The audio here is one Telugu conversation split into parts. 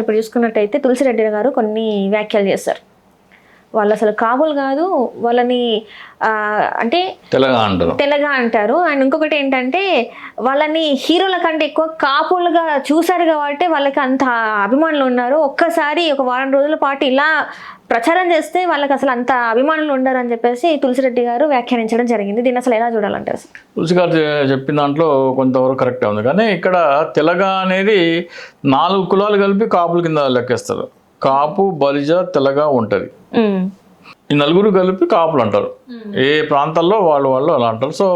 ఇప్పుడు చూసుకున్నట్టయితే తులసిరెడ్డి గారు కొన్ని వ్యాఖ్యలు చేస్తారు. వాళ్ళు అసలు కాపులు కాదు, వాళ్ళని అంటే తెల్లగా అంటారు. అండ్ ఇంకొకటి ఏంటంటే వాళ్ళని హీరోల కంటే ఎక్కువ కాపులుగా చూశారు కాబట్టి వాళ్ళకి అంత అభిమానులు ఉన్నారు. ఒక్కసారి ఒక వారం రోజుల పాటు ఇలా ప్రచారం చేస్తే వాళ్ళకి అసలు అంత అభిమానులు ఉండరు అని చెప్పేసి తులసిరెడ్డి గారు వ్యాఖ్యానించడం జరిగింది. దీన్ని అసలు ఎలా చూడాలంటారు? తులసి గారు చెప్పిన దాంట్లో కొంతవరకు కరెక్టే ఉంది, కానీ ఇక్కడ తెలగ అనేది 4 కులాలు కలిపి కాపుల కింద లెక్కేస్తారు. కాపు, బలిజ, తెలగ ఉంటుంది. ఈ 4 కలిపి కాపులు అంటారు. ఏ ప్రాంతాల్లో వాళ్ళు అలా అంటారు. సో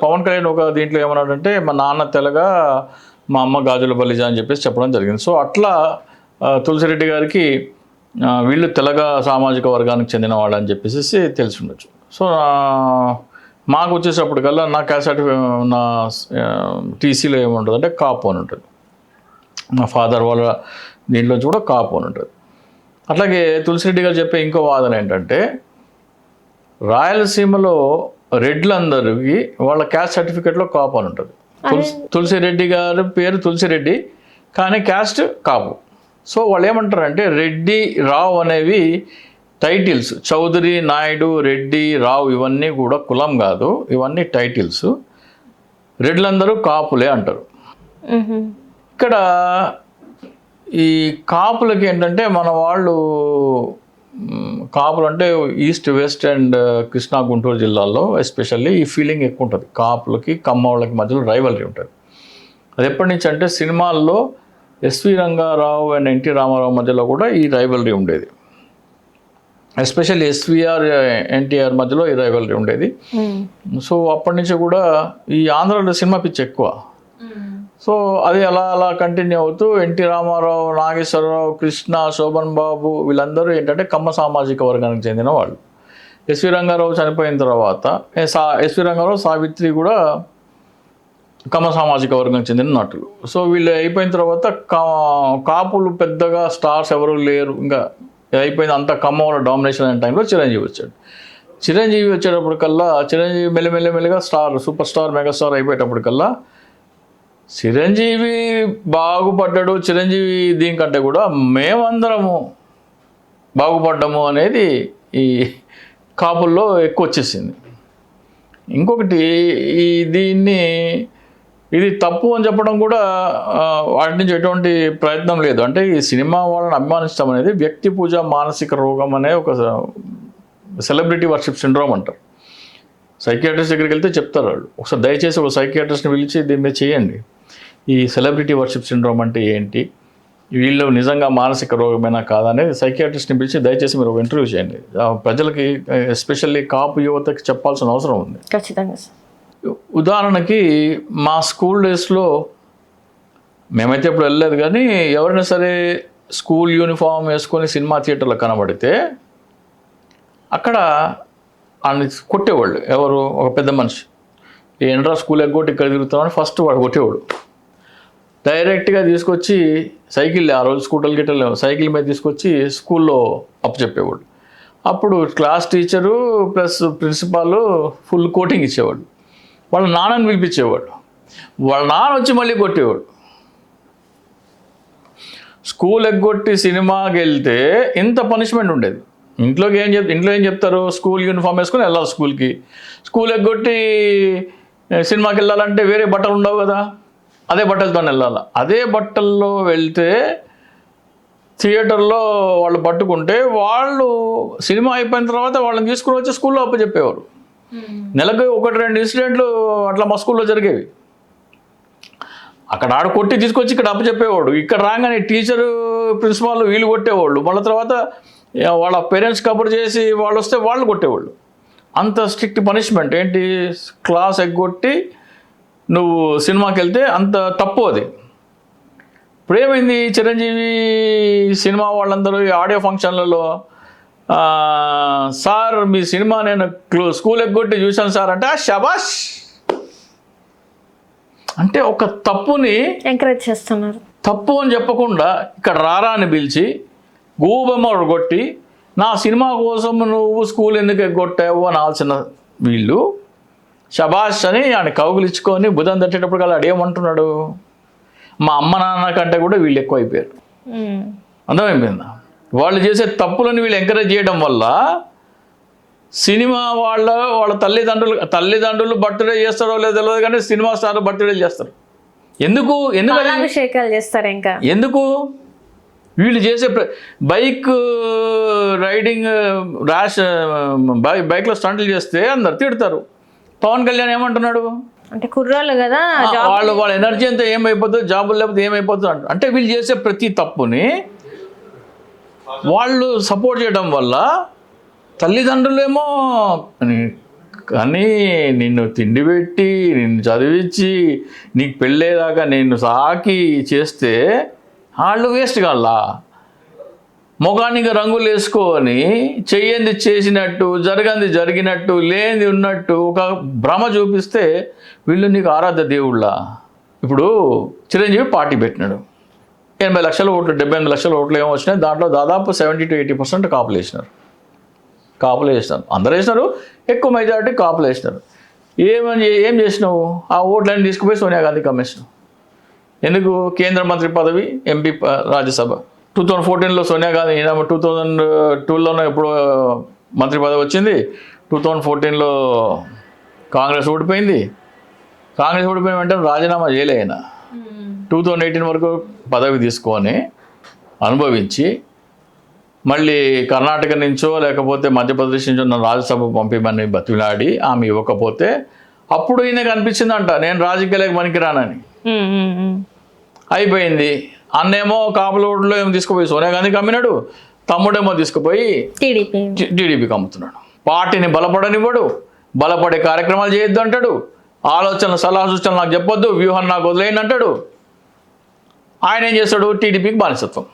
పవన్ కళ్యాణ్ ఒక దీంట్లో ఏమన్నాడంటే మా నాన్న తెలగ, మా అమ్మ గాజుల బలిజ అని చెప్పేసి చెప్పడం జరిగింది. సో అట్లా తులసిరెడ్డి గారికి వీళ్ళు తెలగ సామాజిక వర్గానికి చెందిన వాళ్ళు అని చెప్పేసి తెలిసి ఉండొచ్చు. సో మాకు వచ్చేటప్పటికల్లా నా క్యాసెట్ నా టీసీలో ఏముంటుంది అంటే కాపు అని ఉంటుంది. మా ఫాదర్ వాళ్ళ దీంట్లో కూడా కాపు అని ఉంటుంది. అట్లాగే తులసిరెడ్డి గారు చెప్పే ఇంకో వాదన ఏంటంటే రాయలసీమలో రెడ్లందరికీ వాళ్ళ క్యాస్ట్ సర్టిఫికేట్లో కాపు అని ఉంటుంది. తులసిరెడ్డి గారి పేరు తులసిరెడ్డి, కానీ క్యాస్ట్ కాపు. సో వాళ్ళు ఏమంటారంటే రెడ్డి, రావు అనేవి టైటిల్స్. చౌదరి, నాయుడు, రెడ్డి, రావు ఇవన్నీ కూడా కులం కాదు, ఇవన్నీ టైటిల్స్. రెడ్లందరూ కాపులే అంటారు. ఇక్కడ ఈ కాపులకి ఏంటంటే మన వాళ్ళు కాపులు అంటే east, west and Krishna, Guntur జిల్లాల్లో ఎస్పెషల్లీ ఈ ఫీలింగ్ ఎక్కువ ఉంటుంది. కాపులకి, కమ్మవాళ్ళకి మధ్యలో రైవలరీ ఉంటుంది. అది ఎప్పటి నుంచి అంటే సినిమాల్లో S V Rangarao and N T Ramarao మధ్యలో కూడా ఈ రైవలరీ ఉండేది. ఎస్పెషల్లీ ఎస్విఆర్, ఎన్టీఆర్ మధ్యలో ఈ రైవలరీ ఉండేది. సో అప్పటి నుంచి కూడా ఈ ఆంధ్రాలో సినిమా పిచ్చి ఎక్కువ. సో అది అలా కంటిన్యూ అవుతూ ఎన్టీ రామారావు, నాగేశ్వరరావు, కృష్ణ, శోభన్ బాబు వీళ్ళందరూ ఏంటంటే కమ్మ సామాజిక వర్గానికి చెందిన వాళ్ళు. ఎస్వి రంగారావు చనిపోయిన తర్వాత ఎస్వి రంగారావు, సావిత్రి కూడా కమ్మ సామాజిక వర్గానికి చెందిన నటులు. సో వీళ్ళు అయిపోయిన తర్వాత కాపులు పెద్దగా స్టార్స్ ఎవరు లేరు, ఇంకా అయిపోయింది అంతా కమ్మ వాళ్ళ డామినేషన్ అయిన టైంలో చిరంజీవి వచ్చాడు. చిరంజీవి వచ్చేటప్పటికల్లా చిరంజీవి మెల్లిమెల్లిగా సూపర్ స్టార్, మెగాస్టార్ అయిపోయేటప్పటికల్లా చిరంజీవి బాగుపడ్డాడు. చిరంజీవి దీనికంటే కూడా మేమందరము బాగుపడ్డాము అనేది ఈ కాపుల్లో ఎక్కువ వచ్చేసింది. ఇంకొకటి ఇది తప్పు అని చెప్పడం కూడా వాటి నుంచి ఎటువంటి ప్రయత్నం లేదు. అంటే ఈ సినిమా వాళ్ళని అభిమానించడం అనేది వ్యక్తి పూజ మానసిక రోగం అనే ఒక సెలబ్రిటీ వర్షిప్ సిండ్రోమ్ అంటారు. సైకియాట్రిస్ట్ దగ్గరికి వెళ్తే చెప్తారు వాళ్ళు. ఒకసారి దయచేసి ఒక సైకియాట్రిస్ట్ని పిలిచి దీని మీద చేయండి, ఈ సెలబ్రిటీ వర్షిప్ సిండ్రోమ్ అంటే ఏంటి, వీళ్ళు నిజంగా మానసిక రోగమైనా కాదనేది సైకియాట్రిస్ట్ని పిలిచి దయచేసి మీరు ఒక ఇంటర్వ్యూ చేయండి. ప్రజలకి ఎస్పెషల్లీ కాపు యువతకి చెప్పాల్సిన అవసరం ఉంది. ఖచ్చితంగా. ఉదాహరణకి మా స్కూల్ డేస్లో మేమైతే ఇప్పుడు వెళ్ళలేదు, కానీ ఎవరైనా సరే స్కూల్ యూనిఫామ్ వేసుకొని సినిమా థియేటర్లో కనబడితే అక్కడ ఆయన కొట్టేవాళ్ళు. ఎవరు? ఒక పెద్ద మనిషి. ఏంట్రా స్కూల్ ఎగ్గొట్టి ఇక్కడ తిరుగుతామని ఫస్ట్ వాడు కొట్టేవాడు. డైరెక్ట్గా తీసుకొచ్చి సైకిల్, ఆ రోజు స్కూటర్లు గిట్టలు సైకిల్ మీద తీసుకొచ్చి స్కూల్లో అప్పచెప్పేవాడు. అప్పుడు class teacher plus principal full coating ఇచ్చేవాడు. వాళ్ళ నాన్నని పిలిపించేవాడు. వాళ్ళ నాన్న వచ్చి మళ్ళీ కొట్టేవాడు. స్కూల్ ఎగ్గొట్టి సినిమాకి వెళ్తే ఇంత పనిష్మెంట్ ఉండేది. ఇంట్లో ఏం చెప్తారు? స్కూల్ యూనిఫామ్ వేసుకొని వెళ్ళాలి స్కూల్కి. స్కూల్ ఎగ్గొట్టి సినిమాకి వెళ్ళాలంటే వేరే బట్టలు ఉండవు కదా, అదే బట్టలతో వెళ్ళాలి. అదే బట్టల్లో వెళ్తే థియేటర్లో వాళ్ళు పట్టుకుంటే వాళ్ళు సినిమా అయిపోయిన తర్వాత వాళ్ళని తీసుకుని వచ్చి స్కూల్లో అప్పచెప్పేవారు. నెలకు 1-2 ఇన్సిడెంట్లు అట్లా మా స్కూల్లో జరిగేవి. అక్కడ ఆడ కొట్టి తీసుకొచ్చి ఇక్కడ అప్పచెప్పేవాడు. ఇక్కడ రాగానే టీచరు, ప్రిన్సిపాల్ వీళ్ళు కొట్టేవాళ్ళు. మళ్ళీ తర్వాత వాళ్ళ పేరెంట్స్ కబుర్ చేసి వాళ్ళు వస్తే వాళ్ళు కొట్టేవాళ్ళు. అంత స్ట్రిక్ట్ పనిష్మెంట్. ఏంటి, క్లాస్ ఎగ్గొట్టి నువ్వు సినిమాకి వెళ్తే అంత తప్పు అది. ఇప్పుడు ఏమైంది, చిరంజీవి సినిమా వాళ్ళందరూ ఆడియో ఫంక్షన్లలో సార్ మీ సినిమా నేను స్కూల్ ఎగ్గొట్టి చూశాను సార్ అంటే శబాష్ అంటే ఒక తప్పుని ఎంకరేజ్ చేస్తున్నారు. తప్పు అని చెప్పకుండా ఇక్కడ రారా అని పిలిచి గూబమ్మ కొట్టి నా సినిమా కోసం నువ్వు స్కూల్ ఎందుకు ఎగ్గొట్టావు అని ఆల్సిన వీళ్ళు శబాష్ అని ఆయన కౌగులిచ్చుకొని బుధం తట్టేటప్పుడు కల్లా అడేమంటున్నాడు, మా అమ్మ నాన్న కంటే కూడా వీళ్ళు ఎక్కువ అయిపోయారు. అర్థమైపోయిందా? వాళ్ళు చేసే తప్పులను వీళ్ళు ఎంకరేజ్ చేయడం వల్ల సినిమా వాళ్ళ తల్లిదండ్రులు బర్త్డే చేస్తారో లేదో తెలియదు, కానీ సినిమా స్టార్ బర్త్డే చేస్తారు. ఎందుకు అభిషేకాలు చేస్తారు. ఇంకా ఎందుకు? వీళ్ళు చేసే బైక్ రైడింగ్ బైక్లో స్టంట్లు చేస్తే అందరు తిడతారు. పవన్ కళ్యాణ్ ఏమంటున్నాడు అంటే కుర్రాళ్ళు కదా, వాళ్ళ ఎనర్జీ అంతా ఏమైపోతుంది, జాబులు లేకపోతే ఏమైపోతుంది అంటే వీళ్ళు చేసే ప్రతి తప్పుని వాళ్ళు సపోర్ట్ చేయడం వల్ల తల్లిదండ్రులేమో కానీ నిన్ను తిండి పెట్టి నిన్ను చదివించి నీకు పెళ్ళేదాకా నిన్ను సాకి చేస్తే వాళ్ళు వేస్ట్ కాల్లా. ముఖానికి రంగులు వేసుకొని చెయ్యంది చేసినట్టు, జరగంది జరిగినట్టు, లేనిది ఉన్నట్టు ఒక భ్రమ చూపిస్తే వీళ్ళు నీకు ఆరాధ్య దేవుళ్ళ. ఇప్పుడు చిరంజీవి పార్టీ పెట్టినాడు, 80 లక్షల ఓట్లు 78 లక్షల ఓట్లు ఏమో వచ్చినాయి. దాంట్లో దాదాపు 70 to 80% కాపులు వేసినారు. అందరూ వేసినారు, ఎక్కువ మెజారిటీ కాపులు వేసినారు. ఏం చేసినావు? ఆ ఓట్లన్నీ తీసుకుపోయి సోనియా గాంధీకి అమ్మేసినావు. ఎందుకు? కేంద్ర మంత్రి పదవి, ఎంపీ, రాజ్యసభ. 2014లో సోనియా గాంధీ 2002లోనే ఎప్పుడు మంత్రి పదవి వచ్చింది. 2014లో కాంగ్రెస్ ఓడిపోయింది. కాంగ్రెస్ ఓడిపోయిన వెంటనే రాజీనామా చేయలే ఆయన. 2018 వరకు పదవి తీసుకొని అనుభవించి మళ్ళీ కర్ణాటక నుంచో లేకపోతే మధ్యప్రదేశ్ నుంచో నన్ను రాజ్యసభ పంపిమని బతిలాడి ఆమె ఇవ్వకపోతే అప్పుడు ఈయనకు అనిపించిందంట నేను రాజకీయాలకు పనికిరానని. అయిపోయింది. అన్నేమో కాపుల ఓట్లో ఏమో తీసుకుపోయి సోనియా గాంధీకి అమ్మినాడు, తమ్ముడేమో తీసుకుపోయి టీడీపీకి అమ్ముతున్నాడు. పార్టీని బలపడనివ్వడు, బలపడే కార్యక్రమాలు చేయొద్దు అంటాడు, ఆలోచనలు సలహా సూచనలు నాకు చెప్పొద్దు, వ్యూహం నాకు వదిలేయండి అంటాడు. ఆయన ఏం చేస్తాడు? టీడీపీకి బానిసత్వం.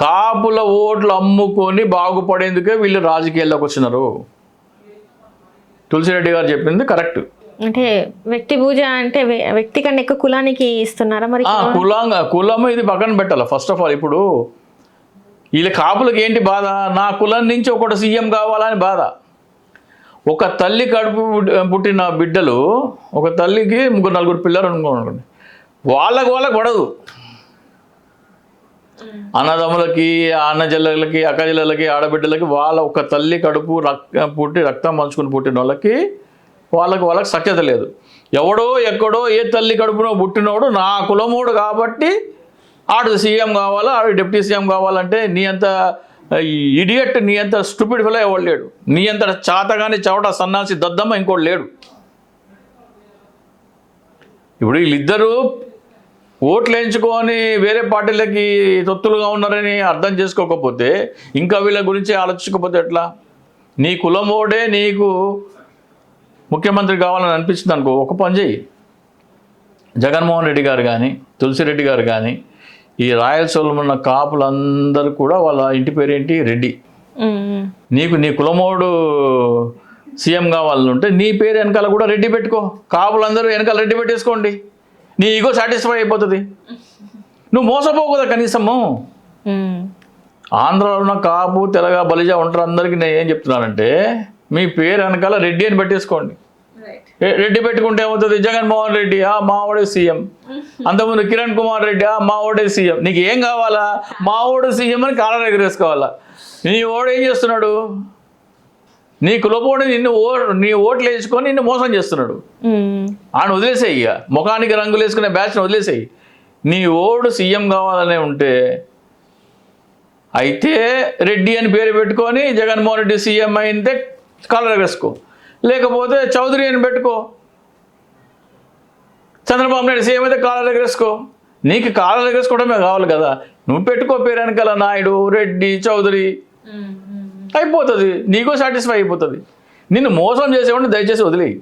కాపుల ఓట్లు అమ్ముకొని బాగుపడేందుకే వీళ్ళు రాజకీయాల్లోకి వచ్చినారు. తులసిరెడ్డి గారు చెప్పింది కరెక్ట్. అంటే వ్యక్తి పూజ అంటే వ్యక్తి కన్నా ఎక్కువ కులానికి ఇస్తున్నారా? మరి కులము ఇది పక్కన పెట్టాలి. ఫస్ట్ ఆఫ్ ఆల్ ఇప్పుడు వీళ్ళ కాపులకు ఏంటి బాధ? నా కులం నుంచి ఒకటి సీఎం కావాలని బాధ. ఒక తల్లి కడుపు పుట్టిన బిడ్డలు, ఒక తల్లికి 3-4 పిల్లలు అనుకోండి, వాళ్ళకు పడదు. అన్నదమ్ములకి, అన్న చెల్లెలకి, అక్క చెల్లెలకి, ఆడబిడ్డలకి వాళ్ళ ఒక తల్లి కడుపు రక్తం పంచుకుని పుట్టిన వాళ్ళకి సఖ్యత లేదు. ఎవడో ఎక్కడో ఏ తల్లి కడుపునో పుట్టినోడు నా కులమోడు కాబట్టి ఆడు సీఎం కావాలా, ఆడు డిప్యూటీ సీఎం కావాలంటే నీ అంత ఇడియట్, నీ అంత స్టూపిడ్ ఫెలో ఎవడు లేడు. నీ అంత చాతగాని చవట సన్నాసి దద్దమ్మ ఇంకోటి లేడు. ఇప్పుడు వీళ్ళిద్దరూ ఓట్లు వేయించుకొని వేరే పార్టీలకి తొత్తులుగా ఉన్నారని అర్థం చేసుకోకపోతే, ఇంకా వీళ్ళ గురించి ఆలోచించకపోతే ఎట్లా? నీ కులమోడే నీకు ముఖ్యమంత్రి కావాలని అనిపించింది అనుకో, ఒక పని చేయి. జగన్మోహన్ రెడ్డి గారు కానీ, తులసిరెడ్డి గారు కానీ, ఈ రాయలసీమలో ఉన్న కాపులందరూ కూడా వాళ్ళ ఇంటి పేరేంటి? రెడ్డి. నీ కులమోడు సీఎం కావాలంటే నీ పేరు వెనకాల కూడా రెడ్డి పెట్టుకో. కాపులందరూ వెనకాల రెడ్డి పెట్టేసుకోండి, నీ ఈగో సాటిస్ఫై అయిపోతుంది. నువ్వు మోసపోవు కదా కనీసము. ఆంధ్రాలో ఉన్న కాపు, తెలగ, బలిజ ఉంటారు అందరికీ నేను ఏం చెప్తున్నానంటే మీ పేరు వెనకాల రెడ్డి అని పెట్టేసుకోండి. రెడ్డి పెట్టుకుంటే ఏమవుతుంది? జగన్మోహన్ రెడ్డి మావోడే సీఎం, అంతకుముందు కిరణ్ కుమార్ రెడ్డి మావోడే సీఎం. నీకు ఏం కావాలా? మావోడు సీఎం అని కాలం ఎగరేసుకోవాలా? నీ ఓడు ఏం చేస్తున్నాడు? నీ కులపోడు నీ ఓట్లు వేసుకొని నిన్ను మోసం చేస్తున్నాడు. ఆయన వదిలేసేయి, ఇక ముఖానికి రంగులు వేసుకునే బ్యాచ్ని వదిలేసేయి. నీ ఓడు సీఎం కావాలనే ఉంటే అయితే రెడ్డి అని పేరు పెట్టుకొని జగన్మోహన్ రెడ్డి సీఎం అయితే కాలర్ ఎగరేసుకో, లేకపోతే చౌదరి అని పెట్టుకో. చంద్రబాబు నాయుడు సీఎం అయితే కాలర్ ఎగరేసుకో. నీకు కాలర్ ఎగరేసుకోవడమే కావాలి కదా, నువ్వు పెట్టుకో పేరు వెనకాల నాయుడు, రెడ్డి, చౌదరి, అయిపోతుంది. నీకో సాటిస్ఫై అయిపోతుంది. నిన్ను మోసం చేసేవాడిని దయచేసి వదిలేయి.